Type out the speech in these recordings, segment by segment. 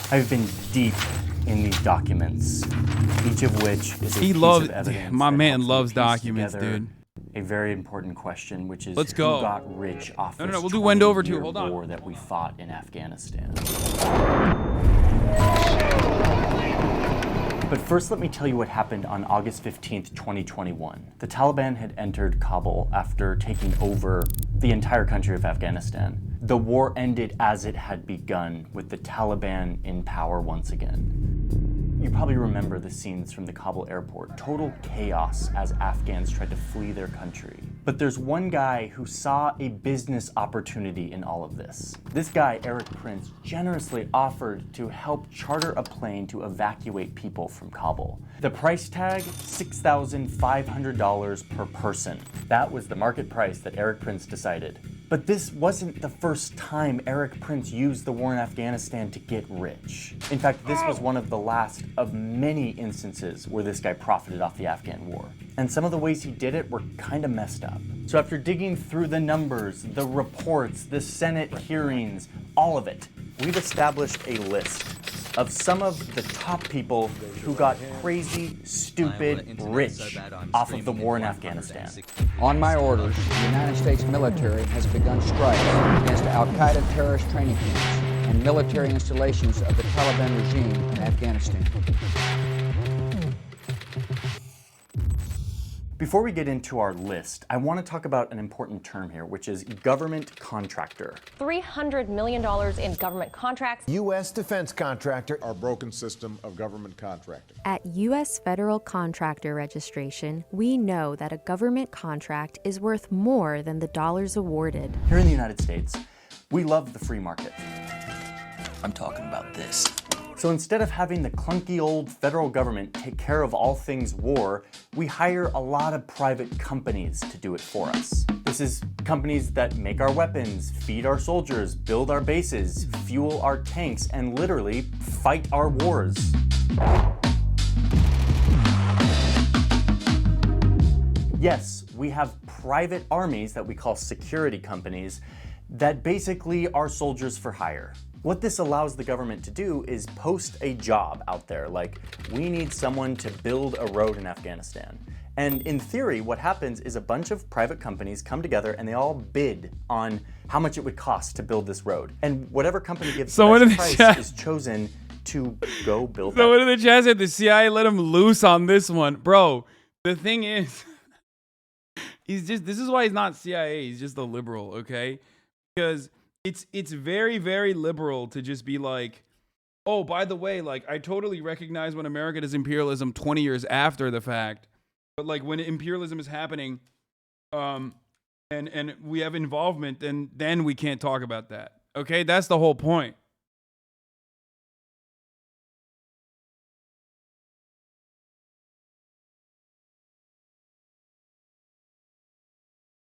I've been deep in these documents, each of which is a piece of evidence. My that man helps me loves piece documents, together dude. A very important question, which is Let's who go. got rich off No, this we'll do Wendover too. 20-year Hold on. war that we fought in Afghanistan. But first, let me tell you what happened on August 15th, 2021. The Taliban had entered Kabul after taking over the entire country of Afghanistan. The war ended as it had begun, with the Taliban in power once again. You probably remember the scenes from the Kabul airport. Total chaos as Afghans tried to flee their country. But there's one guy who saw a business opportunity in all of this. This guy, Eric Prince, generously offered to help charter a plane to evacuate people from Kabul. The price tag, $6,500 per person. That was the market price that Eric Prince decided. But this wasn't the first time Eric Prince used the war in Afghanistan to get rich. In fact, this was one of the last of many instances where this guy profited off the Afghan war. And some of the ways he did it were kind of messed up. So after digging through the numbers, the reports, the Senate hearings, all of it, we've established a list of some of the top people who got crazy, stupid, rich off of the war in Afghanistan. On my orders, the United States military has begun strikes against Al-Qaeda terrorist training camps and military installations of the Taliban regime in Afghanistan. Before we get into our list, I want to talk about an important term here, which is government contractor. $300 million in government contracts. U.S. defense contractor. Our broken system of government contracting. At U.S. federal contractor registration, we know that a government contract is worth more than the dollars awarded. Here in the United States, we love the free market. I'm talking about this. So instead of having the clunky old federal government take care of all things war, we hire a lot of private companies to do it for us. This is companies that make our weapons, feed our soldiers, build our bases, fuel our tanks, and literally fight our wars. Yes, we have private armies that we call security companies that basically are soldiers for hire. What this allows the government to do is post a job out there, like, we need someone to build a road in Afghanistan. And in theory, what happens is a bunch of private companies come together and they all bid on how much it would cost to build this road. And whatever company gives the best price is chosen to go build that. Someone in the chat said the CIA let him loose on this one. Bro, the thing is, this is why he's not CIA, he's just a liberal, okay? Because it's very, very liberal to just be like, oh, by the way, like, I totally recognize when America does imperialism 20 years after the fact, but like when imperialism is happening, and we have involvement, then we can't talk about that. Okay, that's the whole point.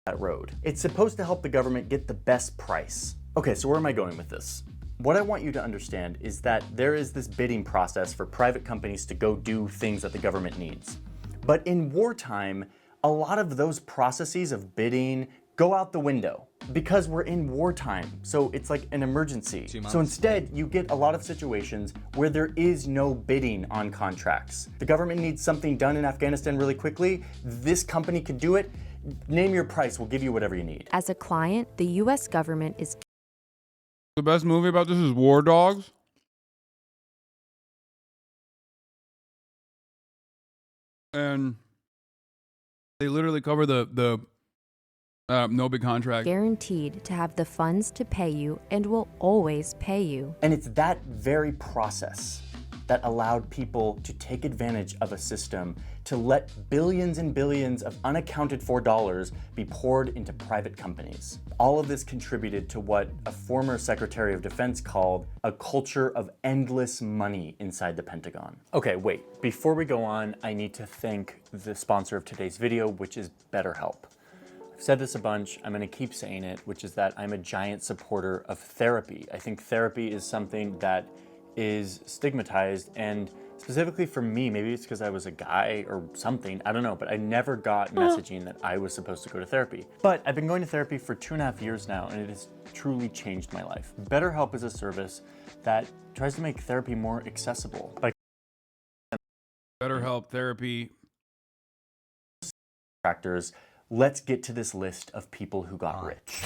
That road. It's supposed to help the government get the best price. Okay, so where am I going with this? What I want you to understand is that there is this bidding process for private companies to go do things that the government needs. But in wartime, a lot of those processes of bidding go out the window because we're in wartime. So it's like an emergency. So instead, you get a lot of situations where there is no bidding on contracts. The government needs something done in Afghanistan really quickly. This company can do it. Name your price, we'll give you whatever you need. As a client, the U.S. government is... The best movie about this is War Dogs. And they literally cover the no big contract. guaranteed to have the funds to pay you and will always pay you. And it's that very process that allowed people to take advantage of a system to let billions and billions of unaccounted for dollars be poured into private companies. All of this contributed to what a former Secretary of Defense called a culture of endless money inside the Pentagon. Okay, wait, before we go on, I need to thank the sponsor of today's video, which is BetterHelp. I've said this a bunch, I'm gonna keep saying it, which is that I'm a giant supporter of therapy. I think therapy is something that is stigmatized and Specifically for me, maybe it's because I was a guy or something, I don't know, but I never got messaging that I was supposed to go to therapy. But I've been going to therapy for 2.5 years now, and it has truly changed my life. BetterHelp is a service that tries to make therapy more accessible. By BetterHelp, therapy. contractors, let's get to this list of people who got rich.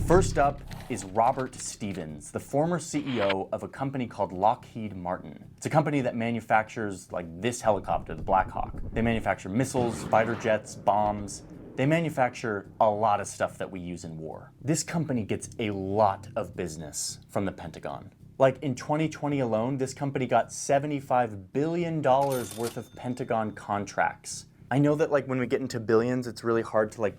First up is Robert Stevens, the former CEO of a company called Lockheed Martin. It's a company that manufactures like this helicopter, the Black Hawk. They manufacture missiles, fighter jets, bombs. They manufacture a lot of stuff that we use in war. This company gets a lot of business from the Pentagon. Like in 2020 alone, this company got $75 billion worth of Pentagon contracts. I know that like when we get into billions, it's really hard to like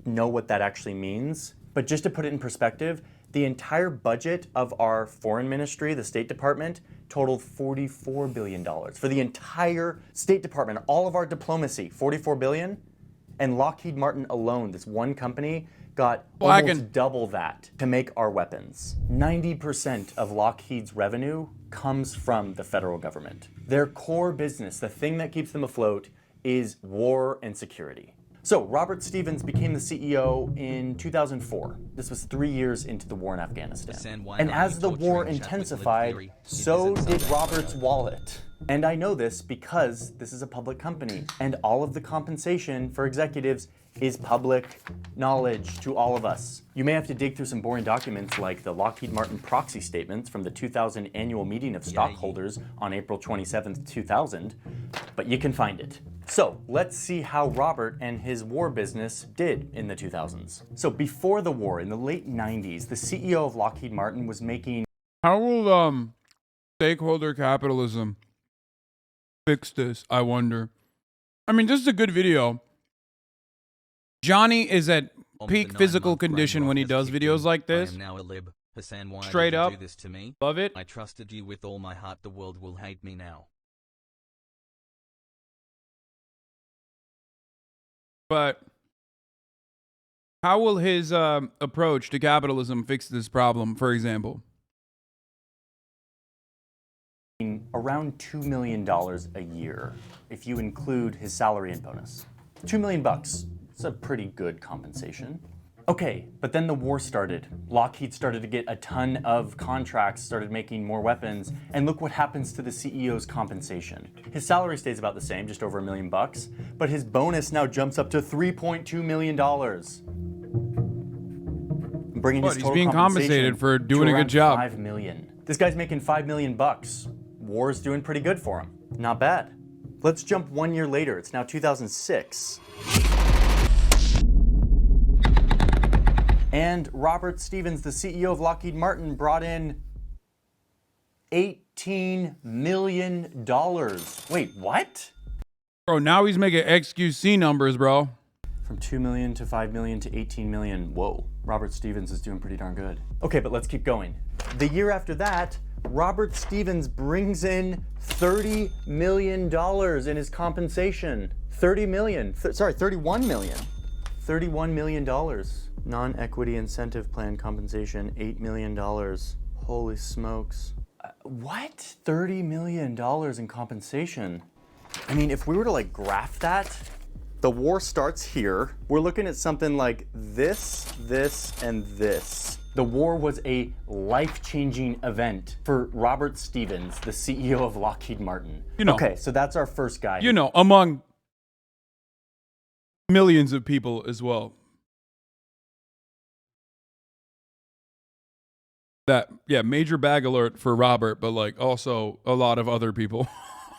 know what that actually means. But just to put it in perspective, the entire budget of our foreign ministry, the State Department, totaled $44 billion. For the entire State Department, all of our diplomacy, $44 billion. And Lockheed Martin alone, this one company, got almost double that to make our weapons. 90% of Lockheed's revenue comes from the federal government. Their core business, the thing that keeps them afloat, is war and security. So Robert Stevens became the CEO in 2004. This was 3 years into the war in Afghanistan. And as the war intensified, so did Robert's wallet. And I know this because this is a public company, and all of the compensation for executives is public knowledge to all of us. You may have to dig through some boring documents like the Lockheed Martin proxy statements from the 2000 annual meeting of stockholders on April 27th, 2000, but you can find it. So let's see how Robert and his war business did in the 2000s. So before the war, in the late 90s, the CEO of Lockheed Martin was making... How will stakeholder capitalism fix this, I wonder? I mean, this is a good video. Johnny is at peak physical condition when he does videos like this. I am now a lib. Hasan, why Straight did you up. do this to me? Love it. I trusted you with all my heart. The world will hate me now. But how will his approach to capitalism fix this problem, for example? Around $2 million a year, if you include his salary and bonus. $2 million bucks. It's a pretty good compensation. Okay, but then the war started. Lockheed started to get a ton of contracts, started making more weapons, and look what happens to the CEO's compensation. His salary stays about the same, just over $1 million bucks, but his bonus now jumps up to $3.2 million. Bringing his total he's being compensated for doing a good job. $5 million. This guy's making $5 million bucks. War's doing pretty good for him. Not bad. Let's jump 1 year later. It's now 2006. And Robert Stevens, the CEO of Lockheed Martin, brought in $18 million. Wait, what? Bro, now he's making XQC numbers, bro. From 2 million to 5 million to 18 million. Whoa, Robert Stevens is doing pretty darn good. Okay, but let's keep going. The year after that, Robert Stevens brings in $30 million in his compensation. 31 million. $31 million. Non-equity incentive plan compensation, $8 million. Holy smokes. What? $30 million in compensation? I mean, if we were to like graph that, the war starts here. We're looking at something like this, and this. The war was a life-changing event for Robert Stevens, the CEO of Lockheed Martin. Okay, so that's our first guy. Among millions of people as well. Major bag alert for Robert, but like also a lot of other people.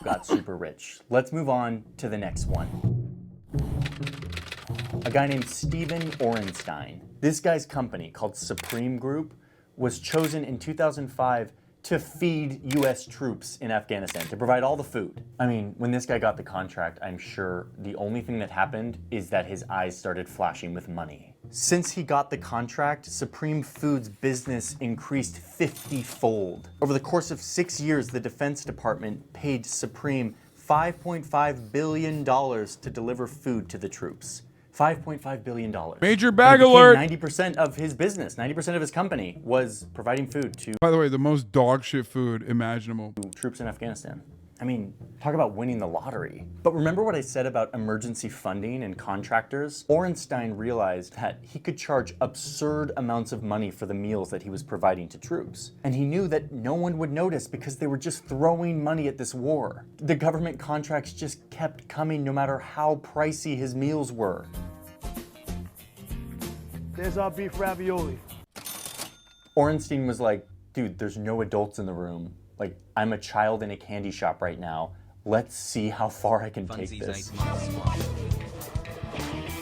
Got super rich. Let's move on to the next one. A guy named Stephen Orenstein. This guy's company, called Supreme Group, was chosen in 2005 to feed US troops in Afghanistan, to provide all the food. I mean, when this guy got the contract, I'm sure the only thing that happened is that his eyes started flashing with money. Since he got the contract, Supreme Food's business increased 50-fold. Over the course of 6 years, the Defense Department paid Supreme $5.5 billion to deliver food to the troops. $5.5 billion. Major bag alert. 90% of his business, 90% of his company was providing food to By the way, the most dog shit food imaginable. troops in Afghanistan. I mean, talk about winning the lottery. But remember what I said about emergency funding and contractors? Orenstein realized that he could charge absurd amounts of money for the meals that he was providing to troops. And he knew that no one would notice because they were just throwing money at this war. The government contracts just kept coming no matter how pricey his meals were. There's our beef ravioli. Orenstein was like, dude, there's no adults in the room. Like, I'm a child in a candy shop right now. Let's see how far I can take Funsies this. 8 months supply.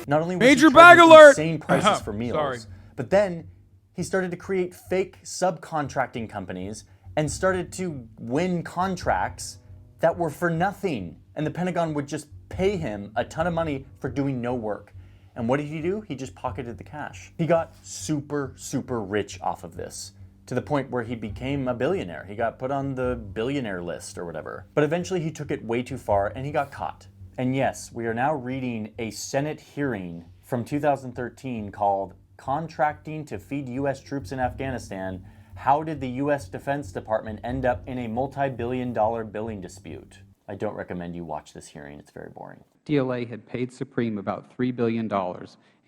Not only was Major he bag charging alert! insane prices for meals, Sorry. but then he started to create fake subcontracting companies and started to win contracts that were for nothing. And the Pentagon would just pay him a ton of money for doing no work. And what did he do? He just pocketed the cash. He got super, super rich off of this, to the point where he became a billionaire. He got put on the billionaire list or whatever. But eventually he took it way too far and he got caught. And yes, we are now reading a Senate hearing from 2013 called Contracting to Feed U.S. Troops in Afghanistan. How did the U.S. Defense Department end up in a multi-billion-dollar billing dispute? I don't recommend you watch this hearing. It's very boring. DLA had paid Supreme about $3 billion,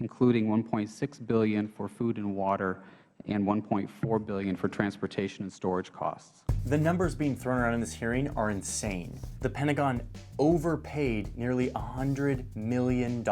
including $1.6 billion for food and water and $1.4 billion for transportation and storage costs. The numbers being thrown around in this hearing are insane. The Pentagon overpaid nearly $100 million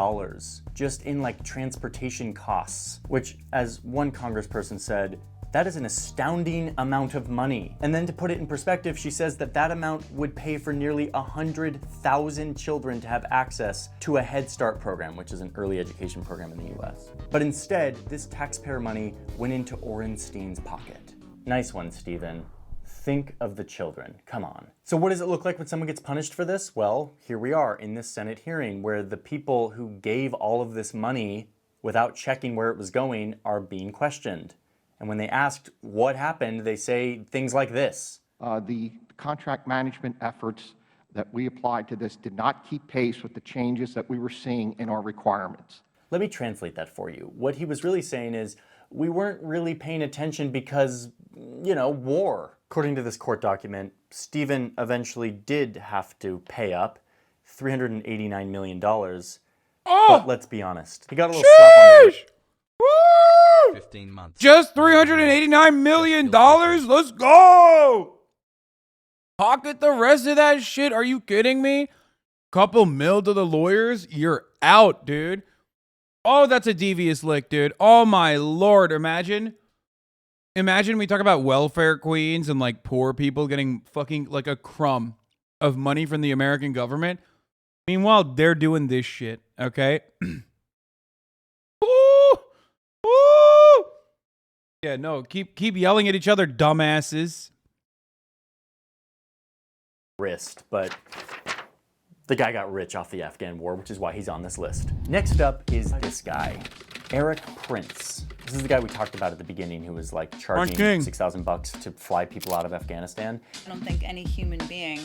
just in like transportation costs, which, as one congressperson said, that is an astounding amount of money. And then to put it in perspective, she says that that amount would pay for nearly 100,000 children to have access to a Head Start program, which is an early education program in the US. But instead, this taxpayer money went into Orenstein's pocket. Nice one, Stephen. Think of the children, come on. So what does it look like when someone gets punished for this? Well, here we are in this Senate hearing where the people who gave all of this money without checking where it was going are being questioned. And when they asked what happened, they say things like this. The contract management efforts that we applied to this did not keep pace with the changes that we were seeing in our requirements. Let me translate that for you. What he was really saying is, we weren't really paying attention because, you know, war. According to this court document, Stephen eventually did have to pay up $389 million. But let's be honest, he got a little slap on the wrist. 15 months. Just $389 million? Let's go! Pocket the rest of that shit. Are you kidding me? Couple mil to the lawyers? You're out, dude. Oh, that's a devious lick, dude. Oh my Lord. Imagine we talk about welfare queens and like poor people getting fucking like a crumb of money from the American government. Meanwhile, they're doing this shit, okay? Yeah, no, keep yelling at each other, dumbasses. But the guy got rich off the Afghan war, which is why he's on this list. Next up is this guy, Eric Prince. This is the guy we talked about at the beginning who was like charging $6,000 to fly people out of Afghanistan. I don't think any human being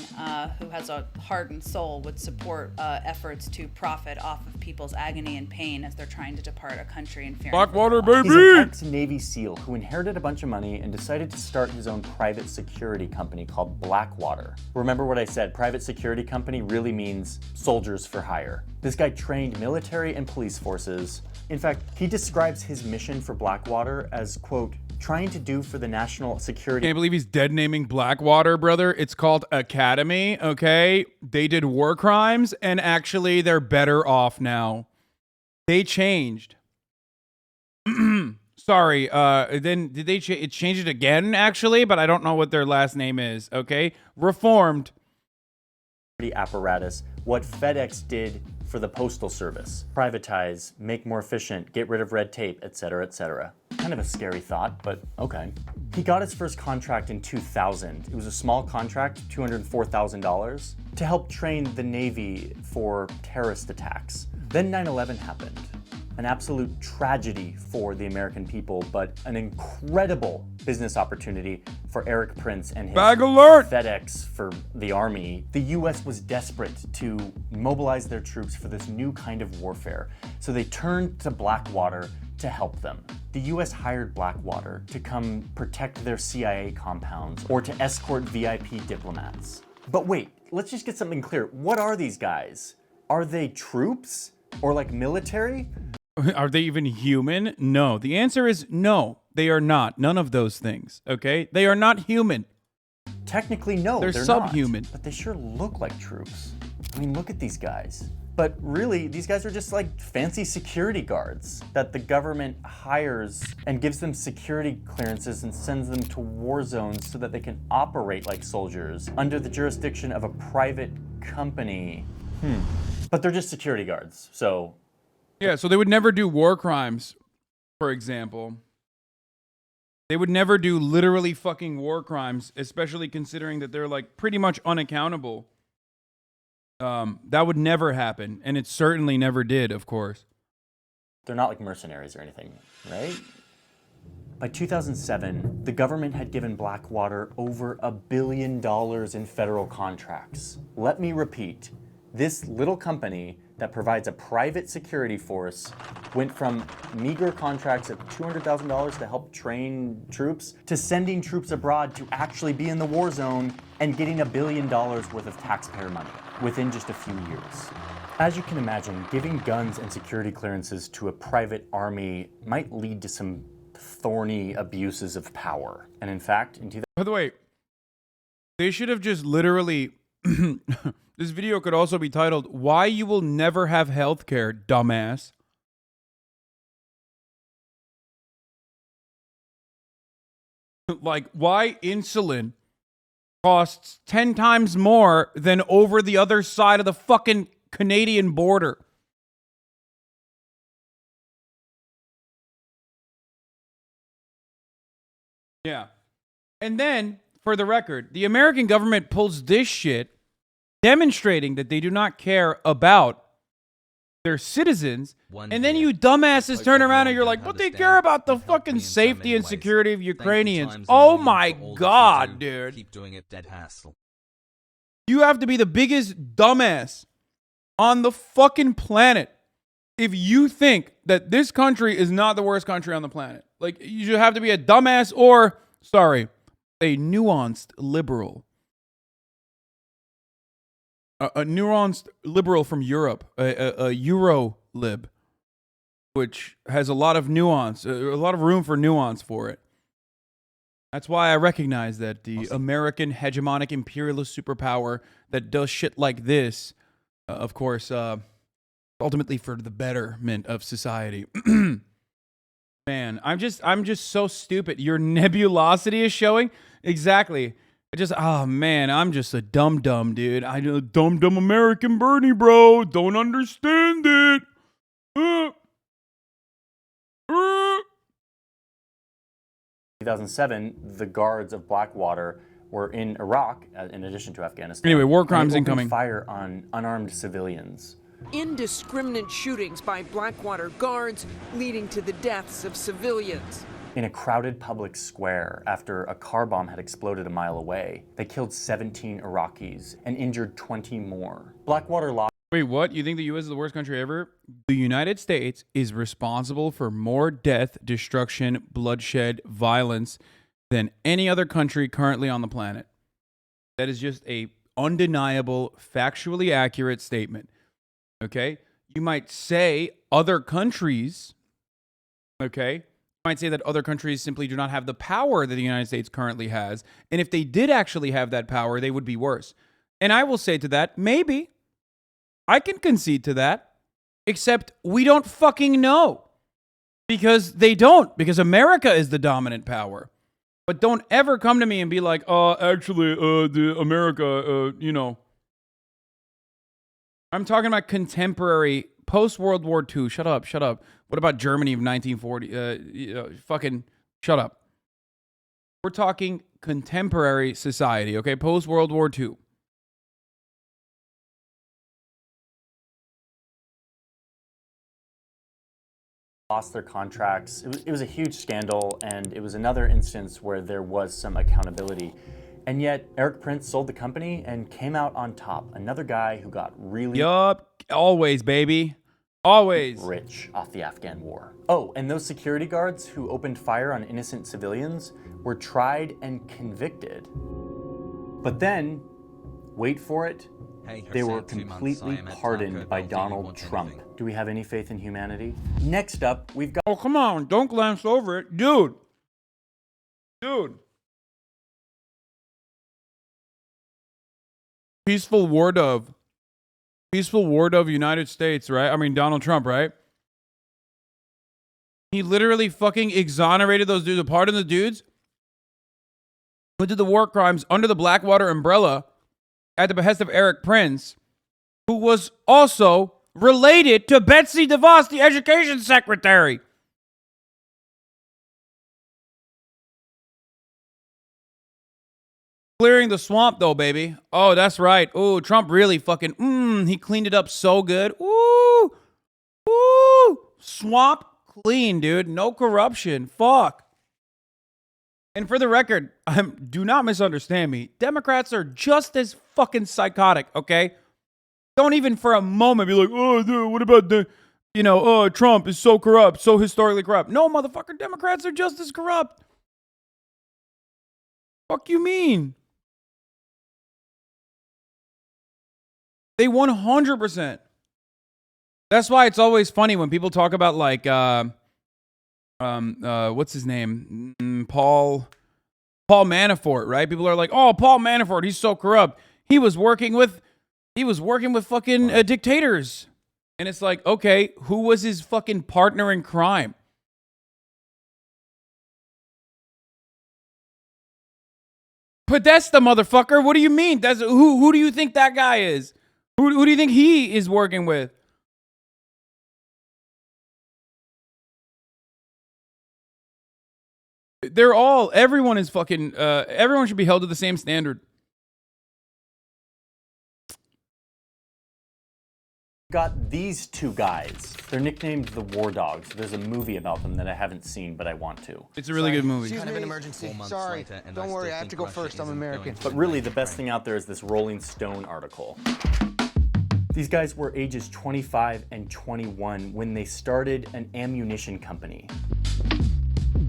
who has a heart and soul would support efforts to profit off of people's agony and pain as they're trying to depart a country and fear. Blackwater, baby! He's an ex-Navy SEAL who inherited a bunch of money and decided to start his own private security company called Blackwater. Remember what I said, private security company really means soldiers for hire. This guy trained military and police forces. In fact, he describes his mission for Blackwater as, quote, trying to do for the national security. Can't believe he's dead naming Blackwater, brother. It's called Academy, okay? They did war crimes, and actually they're better off now. They changed. Sorry, then did they change it again, actually? But I don't know what their last name is, okay? Reformed. Apparatus, what FedEx did for the Postal Service. Privatize, make more efficient, get rid of red tape, etc., etc. Kind of a scary thought, but okay. He got his first contract in 2000. It was a small contract, $204,000, to help train the Navy for terrorist attacks. Then 9/11 happened. An absolute tragedy for the American people, but an incredible business opportunity for Eric Prince and his Bag alert! FedEx for the Army. The US was desperate to mobilize their troops for this new kind of warfare, so they turned to Blackwater to help them. The US hired Blackwater to come protect their CIA compounds or to escort VIP diplomats. But wait, let's just get something clear. What are these guys? Are they troops or like military? Are they even human? No. The answer is no. They are not. None of those things, okay? They are not human. Technically, no, They're not. subhuman. But they sure look like troops. I mean, look at these guys. But really, these guys are just like fancy security guards that the government hires and gives them security clearances and sends them to war zones so that they can operate like soldiers under the jurisdiction of a private company. But they're just security guards, so... Yeah, so they would never do war crimes, for example. They would never do literally fucking war crimes, especially considering that they're like pretty much unaccountable. That would never happen, and it certainly never did, of course. They're not like mercenaries or anything, right? By 2007, the government had given Blackwater over $1 billion in federal contracts. Let me repeat, this little company that provides a private security force went from meager contracts of $200,000 to help train troops to sending troops abroad to actually be in the war zone and getting $1 billion worth of taxpayer money within just a few years. As you can imagine, giving guns and security clearances to a private army might lead to some thorny abuses of power. And in fact, in 2000... By the way, they should have just literally... This video could also be titled, Why You Will Never Have Healthcare, Dumbass. Like, why insulin costs 10 times more than over the other side of the fucking Canadian border. Yeah. And then, for the record, the American government pulls this shit demonstrating that they do not care about their citizens. And then you dumbasses turn around and you're like, but they care about the fucking safety and security of Ukrainians. Oh my God, dude. Keep doing it, dead hassle. You have to be the biggest dumbass on the fucking planet if you think that this country is not the worst country on the planet. Like, you should have to be a dumbass or, sorry, a nuanced liberal. A nuanced liberal from Europe, a Euro lib, which has a lot of nuance, a lot of room for nuance for it. That's why I recognize that the American hegemonic imperialist superpower that does shit like this, of course, ultimately for the betterment of society. Man, I'm just so stupid. Your nebulosity is showing exactly. Oh man, I'm just a dumb dude. I know dumb American Bernie, bro. Don't understand it. 2007, the guards of Blackwater were in Iraq, in addition to Afghanistan. Anyway, war crimes and incoming. Fire on unarmed civilians. Indiscriminate shootings by Blackwater guards leading to the deaths of civilians. In a crowded public square after a car bomb had exploded a mile away. They killed 17 Iraqis and injured 20 more. Blackwater lost... Wait, what? You think the U.S. is the worst country ever? The United States is responsible for more death, destruction, bloodshed, violence than any other country currently on the planet. That is just a undeniable, factually accurate statement. Okay? You might say other countries, okay? Might say that other countries simply do not have the power that the United States currently has. And if they did actually have that power, they would be worse. And I will say to that, maybe. I can concede to that. Except we don't fucking know. Because they don't. Because America is the dominant power. But don't ever come to me and be like, actually, the America, you know. I'm talking about contemporary, post-World War II. Shut up. What about Germany of 1940? Fucking shut up. We're talking contemporary society, okay? Post-World War II. lost their contracts. It was a huge scandal, and it was another instance where there was some accountability. And yet, Eric Prince sold the company and came out on top. Another guy who got really always, baby. Always rich off the Afghan war. Oh, and those security guards who opened fire on innocent civilians were tried and convicted. But then, wait for it, they were completely pardoned by Donald Trump. Do we have any faith in humanity? Next up, we've got... Oh, come on. Don't glance over it. Dude. Peaceful war dove United States, right? I mean, Donald Trump, right? He literally fucking exonerated those dudes, pardoned the dudes who did the war crimes under the Blackwater umbrella at the behest of Eric Prince, who was also related to Betsy DeVos, the education secretary. Clearing the swamp, though, baby. Oh, that's right. Oh, Trump really fucking, he cleaned it up so good. Ooh. Swamp clean, dude. No corruption. Fuck. And for the record, do not misunderstand me. Democrats are just as fucking psychotic, okay? Don't even for a moment be like, oh, dude, what about Trump is so corrupt, so historically corrupt. No, motherfucker, Democrats are just as corrupt. Fuck you mean? They 100%. That's why it's always funny when people talk about like, what's his name? Paul Manafort, right? People are like, oh, Paul Manafort, he's so corrupt. He was working with fucking dictators. And it's like, okay, who was his fucking partner in crime? Podesta, motherfucker. What do you mean? That's who do you think that guy is? Who do you think he is working with? Everyone is fucking, everyone should be held to the same standard. Got these two guys. They're nicknamed the War Dogs. There's a movie about them that I haven't seen, but I want to. It's a really good movie. Kind of an emergency. Sorry, don't worry, I have to go first. I'm American. But really, the best thing out there is this Rolling Stone article. These guys were ages 25 and 21 when they started an ammunition company.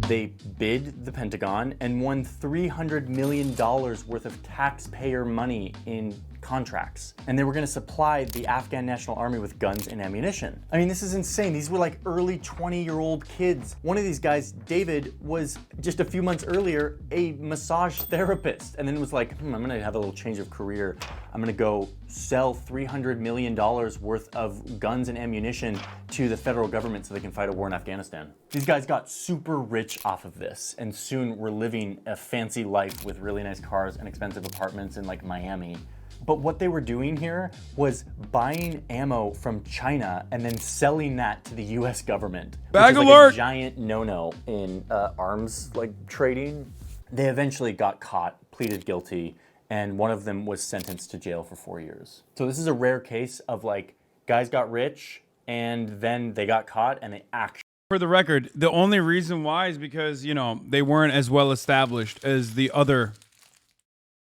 They bid the Pentagon and won $300 million worth of taxpayer money in contracts. And they were going to supply the Afghan National Army with guns and ammunition. I mean, this is insane. These were like early 20-year-old kids. One of these guys, David, was just a few months earlier a massage therapist, and then was like, I'm going to have a little change of career. I'm going to go sell $300 million worth of guns and ammunition to the federal government so they can fight a war in Afghanistan. These guys got super rich off of this, and soon were living a fancy life with really nice cars and expensive apartments in like Miami. But what they were doing here was buying ammo from China and then selling that to the US government. Bag which is alert! Like a giant no-no in arms trading. They eventually got caught, pleaded guilty, and one of them was sentenced to jail for 4 years. So this is a rare case of like, guys got rich and then they got caught and they actually... For the record, the only reason why is because, they weren't as well established as the other...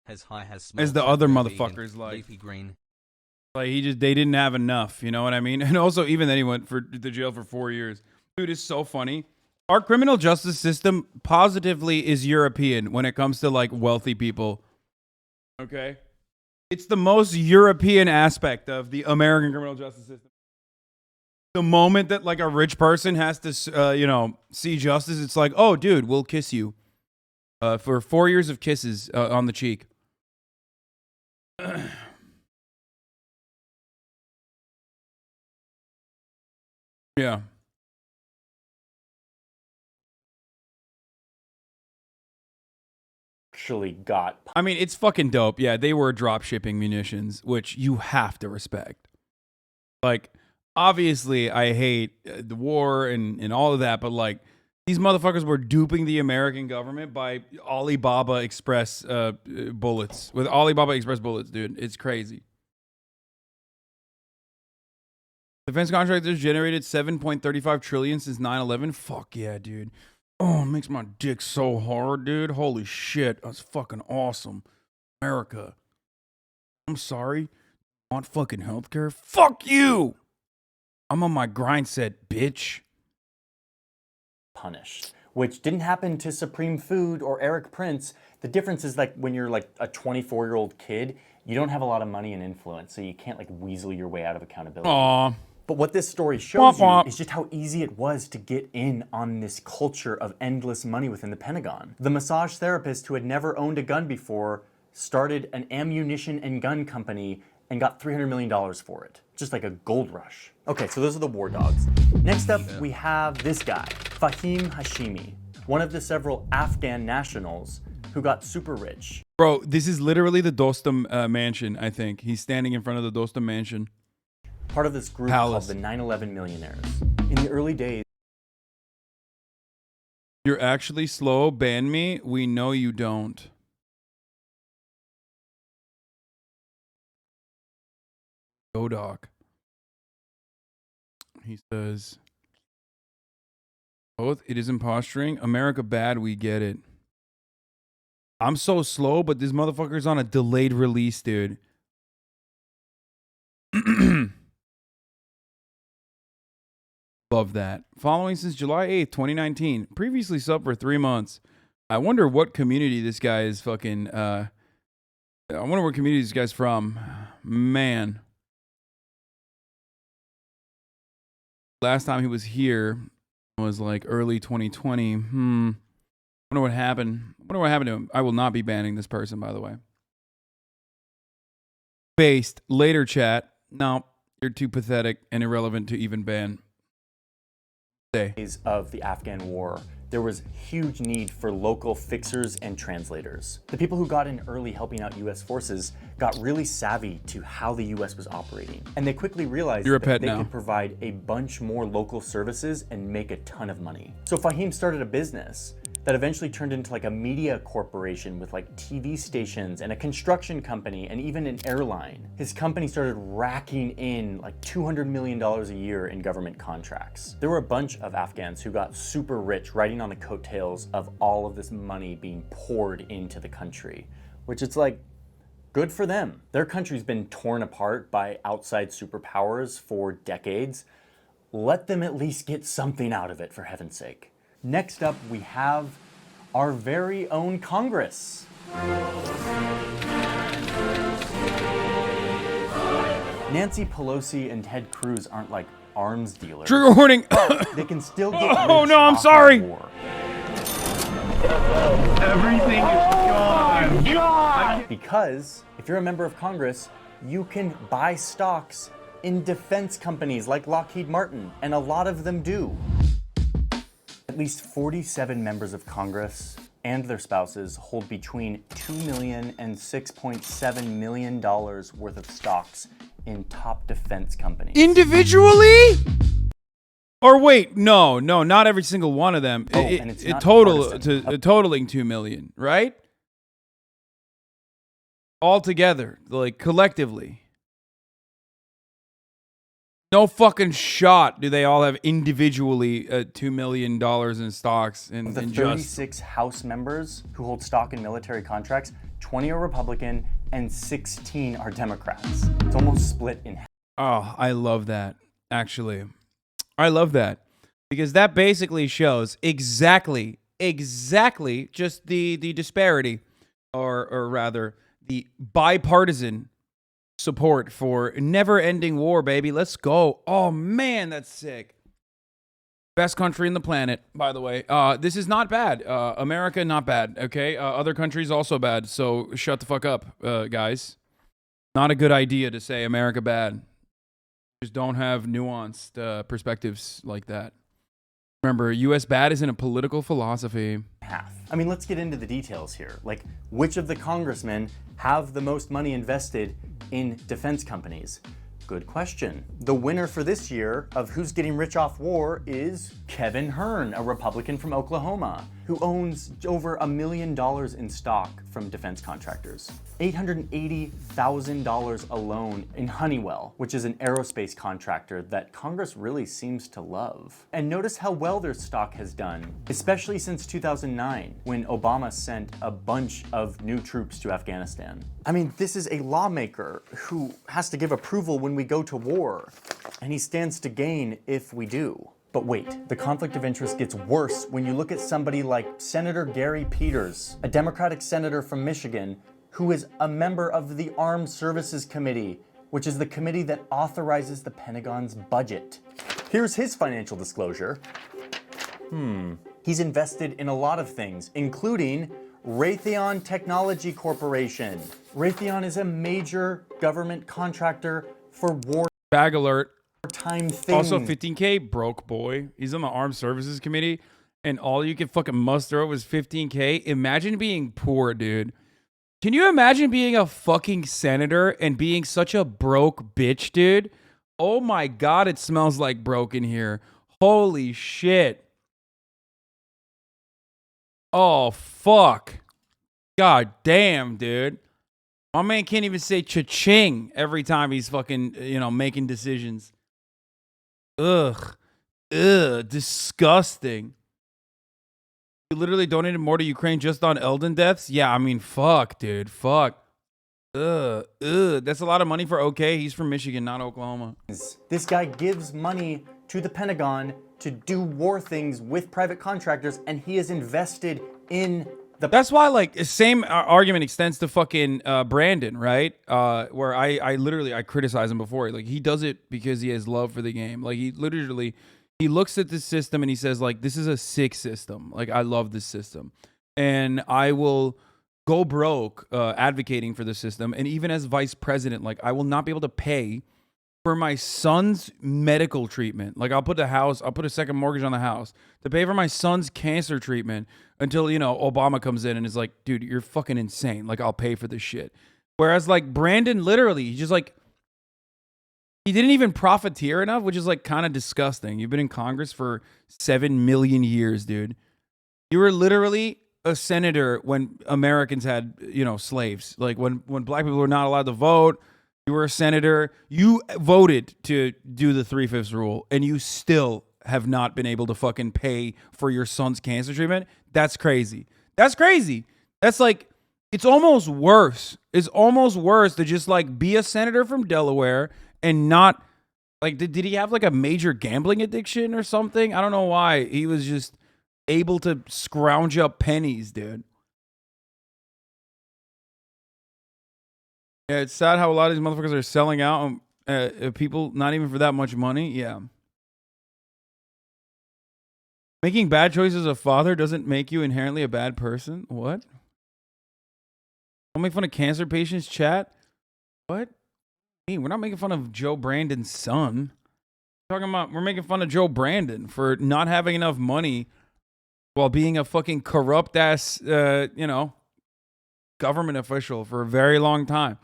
As the other motherfuckers, like green. Like they didn't have enough, you know what I mean? And also, even then he went to jail for 4 years. Dude, it's so funny. Our criminal justice system positively is European when it comes to like wealthy people. Okay? It's the most European aspect of the American criminal justice system. The moment that like a rich person has to, see justice, it's like, oh, dude, we'll kiss you for 4 years of kisses on the cheek. Yeah. Actually got... I mean, it's fucking dope. Yeah, they were drop shipping munitions, which you have to respect. Like, obviously, I hate the war and all of that, but like, these motherfuckers were duping the American government by Alibaba Express bullets. With Alibaba Express bullets, dude. It's crazy. Defense contractors generated 7.35 trillion since 9/11. Fuck yeah, dude. Oh, it makes my dick so hard, dude. Holy shit. That's fucking awesome. America. I'm sorry. Want fucking healthcare? Fuck you! I'm on my grind set, bitch. Punished, which didn't happen to Supreme Food or Eric Prince. The difference is like when you're like a 24-year-old kid, you don't have a lot of money and influence, so you can't like weasel your way out of accountability. Aww. But what this story shows you is just how easy it was to get in on this culture of endless money within the Pentagon. The massage therapist who had never owned a gun before started an ammunition and gun company and got $300 million for it. Just like a gold rush. Okay, so those are the war dogs. Next up, we have this guy, Fahim Hashimi, one of the several Afghan nationals who got super rich. Bro, this is literally the Dostum mansion, I think. He's standing in front of the Dostum mansion. Part of this group called the 9/11 millionaires. In the early days, you're actually slow, ban me. We know you don't. Go doc. He says, both it is imposturing. America bad, we get it. I'm so slow, but this motherfucker's on a delayed release, dude. Love that. Following since July 8th, 2019. Previously subbed for 3 months. I wonder what community this guy is fucking, I wonder what community this guy's from. Man. Last time he was here was like early 2020. Wonder what happened. Wonder what happened to him. I will not be banning this person, by the way. Based. Later chat. No, you're too pathetic and irrelevant to even ban. Days of the Afghan war, there was huge need for local fixers and translators. The people who got in early helping out US forces got really savvy to how the US was operating. And they quickly realized that they could provide a bunch more local services and make a ton of money. So Fahim started a business that eventually turned into like a media corporation with like TV stations and a construction company and even an airline. His company started racking in like $200 million a year in government contracts. There were a bunch of Afghans who got super rich riding on the coattails of all of this money being poured into the country, which it's like, good for them. Their country's been torn apart by outside superpowers for decades. Let them at least get something out of it, for heaven's sake. Next up, we have our very own Congress. Nancy Pelosi and Ted Cruz aren't like arms dealers. Trigger warning! They can still get oh no, I'm sorry! Everything is gone. God! Because if you're a member of Congress, you can buy stocks in defense companies like Lockheed Martin, and a lot of them do. At least 47 members of Congress and their spouses hold between $2 million and $6.7 million worth of stocks in top defense companies. Individually? Or wait, no, not every single one of them. Totaling 2 million, right? All together, like collectively. No fucking shot do they all have individually $2 million in stocks. Of the 36 House members who hold stock in military contracts, 20 are Republican and 16 are Democrats. It's almost split in half. Oh, I love that, actually. I love that. Because that basically shows exactly just the disparity, or rather, the bipartisan support for never-ending war, baby. Let's go. Oh, man, that's sick. Best country in the planet, by the way. This is not bad. America, not bad, okay? Other countries also bad, so shut the fuck up, guys. Not a good idea to say America bad. Just don't have nuanced perspectives like that. Remember, U.S. bad isn't a political philosophy. I mean, let's get into the details here. Like, which of the congressmen have the most money invested in defense companies? Good question. The winner for this year of Who's Getting Rich Off War is Kevin Hern, a Republican from Oklahoma. who owns over $1 million in stock from defense contractors. $880,000 alone in Honeywell, which is an aerospace contractor that Congress really seems to love. And notice how well their stock has done, especially since 2009, when Obama sent a bunch of new troops to Afghanistan. I mean, this is a lawmaker who has to give approval when we go to war, and he stands to gain if we do. But wait, the conflict of interest gets worse when you look at somebody like Senator Gary Peters, a Democratic senator from Michigan, who is a member of the Armed Services Committee, which is the committee that authorizes the Pentagon's budget. Here's his financial disclosure. He's invested in a lot of things, including Raytheon Technology Corporation. Raytheon is a major government contractor for war. Bag alert. Time thing. Also 15K, broke boy. He's on the Armed Services Committee, and all you could fucking muster up was 15K. Imagine being poor, dude. Can you imagine being a fucking senator and being such a broke bitch, dude? Oh my God, it smells like broke in here. Holy shit. Oh, fuck. God damn, dude. My man can't even say cha-ching every time he's fucking, making decisions. Ugh. Disgusting. You literally donated more to Ukraine just on Eldon deaths? Yeah, I mean, fuck, dude. Fuck. That's a lot of money for OK. He's from Michigan, not Oklahoma. This guy gives money to the Pentagon to do war things with private contractors, and he is invested in the... That's why, like, same argument extends to fucking Brandon, right? Where I criticize him before. Like, he does it because he has love for the game. Like, he looks at this system and he says, like, this is a sick system. Like, I love this system. And I will go broke advocating for the system. And even as vice president, like, I will not be able to pay for my son's medical treatment. Like, I'll put a second mortgage on the house to pay for my son's cancer treatment until, Obama comes in and is like, dude, you're fucking insane. Like, I'll pay for this shit. Whereas, like, Brandon, literally, he just, like, he didn't even profiteer enough, which is, like, kind of disgusting. You've been in Congress for 7 million years, dude. You were literally a senator when Americans had, slaves. Like, when black people were not allowed to vote, you were a senator. You voted to do the 3/5 rule, and you still have not been able to fucking pay for your son's cancer treatment. That's crazy. That's crazy. That's like, it's almost worse. It's almost worse to just, like, be a senator from Delaware and not, like, did he have, like, a major gambling addiction or something? I don't know why. He was just able to scrounge up pennies, dude. Yeah, it's sad how a lot of these motherfuckers are selling out people not even for that much money. Yeah. Making bad choices as a father doesn't make you inherently a bad person. What? Don't make fun of cancer patients, chat. What? Hey, we're not making fun of Joe Brandon's son. We're making fun of Joe Brandon for not having enough money while being a fucking corrupt ass, government official for a very long time.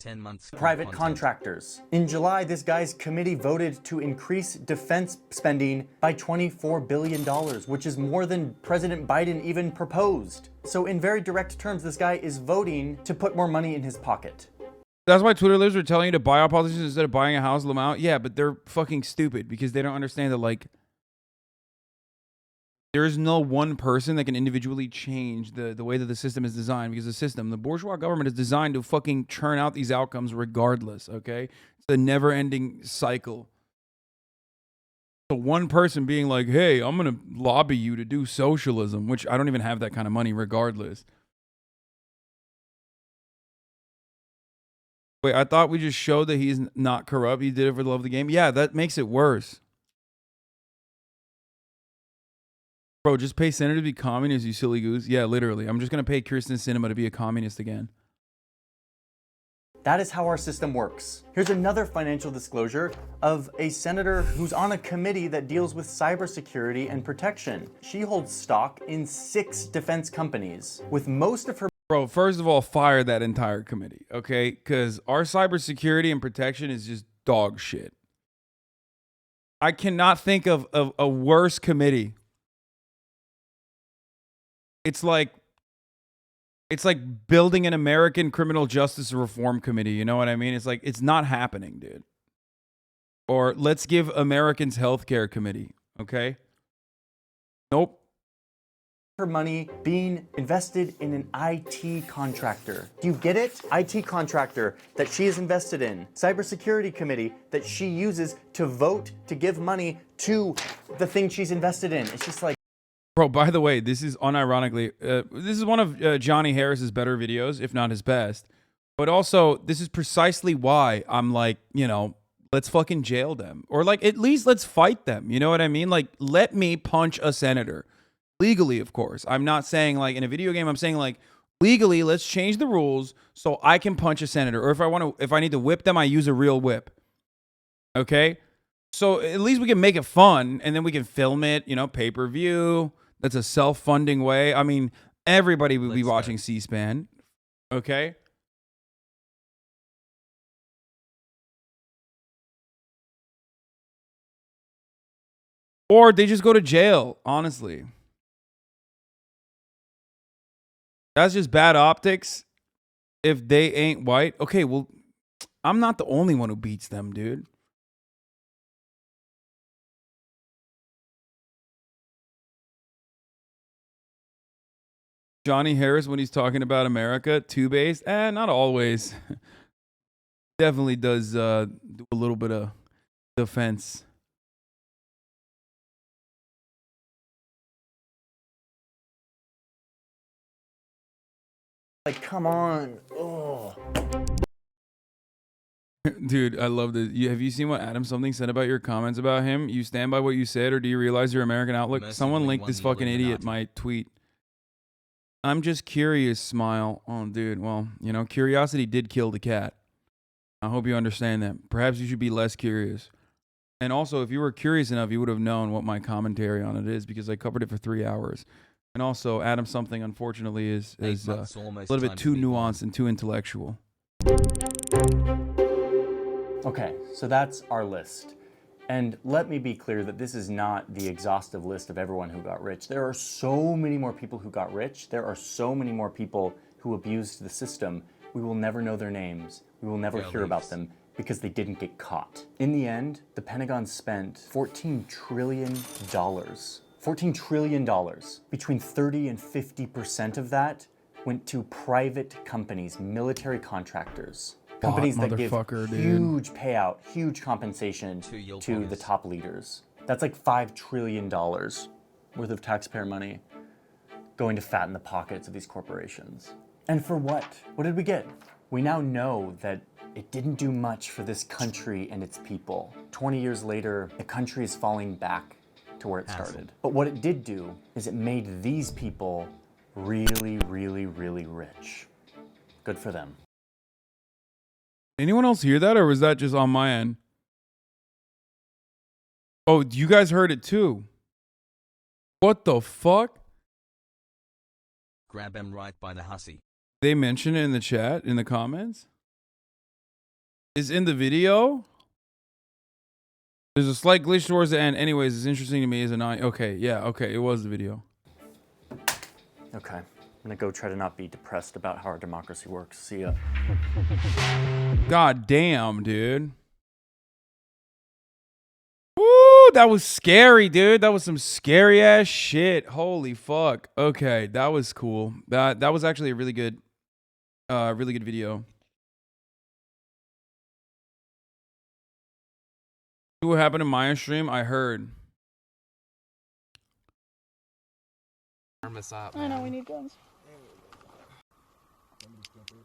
10 months. Private contractors. In July, this guy's committee voted to increase defense spending by $24 billion, which is more than President Biden even proposed. So in very direct terms, this guy is voting to put more money in his pocket. That's why Twitter libs are telling you to buy out politicians instead of buying a house, let them out. Yeah, but they're fucking stupid because they don't understand that, like, there is no one person that can individually change the way that the system is designed, because the bourgeois government is designed to fucking churn out these outcomes regardless, okay? It's a never-ending cycle. So one person being like, hey, I'm going to lobby you to do socialism, which I don't even have that kind of money regardless. Wait, I thought we just showed that he's not corrupt. He did it for the love of the game. Yeah, that makes it worse. Bro, just pay Senator to be communist, you silly goose. Yeah, literally. I'm just going to pay Kirsten Sinema to be a communist again. That is how our system works. Here's another financial disclosure of a senator who's on a committee that deals with cybersecurity and protection. She holds stock in 6 defense companies, with most of her... Bro, first of all, fire that entire committee, okay? Because our cybersecurity and protection is just dog shit. I cannot think of a worse committee. It's like building an American criminal justice reform committee. You know what I mean? It's like, it's not happening, dude. Or let's give Americans healthcare committee. Okay. Nope. Her money being invested in an IT contractor. Do you get it? IT contractor that she is invested in. Cybersecurity committee that she uses to vote to give money to the thing she's invested in. It's just like, bro, by the way, this is unironically, this is one of Johnny Harris's better videos, if not his best. But also, this is precisely why I'm like, you know, let's fucking jail them. Or like, at least let's fight them. You know what I mean? Like, let me punch a senator. Legally, of course. I'm not saying like in a video game, I'm saying like legally, let's change the rules so I can punch a senator. Or if I need to whip them, I use a real whip. Okay? So at least we can make it fun and then we can film it, you know, pay-per-view. That's a self-funding way. I mean, everybody would be watching C-SPAN. Okay? Or they just go to jail, honestly. That's just bad optics if they ain't white. Okay, well, I'm not the only one who beats them, dude. Johnny Harris, when he's talking about America, two-based, not always. Definitely does do a little bit of defense. like, come on. Oh. Dude, I love this. Have you seen what Adam something said about your comments about him? You stand by what you said, or do you realize your American outlook? Someone linked this fucking idiot my tweet. I'm just curious, smile. Oh, dude. Well, you know, curiosity did kill the cat. I hope you understand that. Perhaps you should be less curious. And also, if you were curious enough, you would have known what my commentary on it is, because I covered it for 3 hours. And also, Adam something, unfortunately, is a little bit too nuanced and too intellectual. Okay, so that's our list. And let me be clear that this is not the exhaustive list of everyone who got rich. There are so many more people who got rich. There are so many more people who abused the system. We will never know their names. We will never hear about them because they didn't get caught. In the end, the Pentagon spent $14 trillion. $14 trillion. Between 30 and 50% of that went to private companies, military contractors. Companies that give huge payout, huge compensation to the top leaders. That's like $5 trillion worth of taxpayer money going to fatten the pockets of these corporations. And for what? What did we get? We now know that it didn't do much for this country and its people. 20 years later, the country is falling back to where it started. But what it did do is it made these people really, really, really rich. Good for them. Anyone else hear that, or was that just on my end? Oh, you guys heard it too. What the fuck? Grab him right by the hussy. They mentioned it in the chat, in the comments? Is in the video? There's a slight glitch towards the end. Anyways, it's interesting to me as a nine. Okay, yeah, okay, it was the video. Okay, I'm gonna go try to not be depressed about how our democracy works. See ya. God damn, dude. Woo, that was scary, dude. That was some scary ass shit. Holy fuck. Okay, that was cool. That was actually a really good video. See what happened in my stream? I heard. Arm us up, I know, we need guns.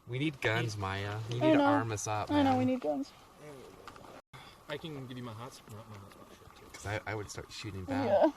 We need guns, Maya. You need to arm us up, man. I know, we need guns. I can give you my hotspot. Because I would start shooting back. Yeah.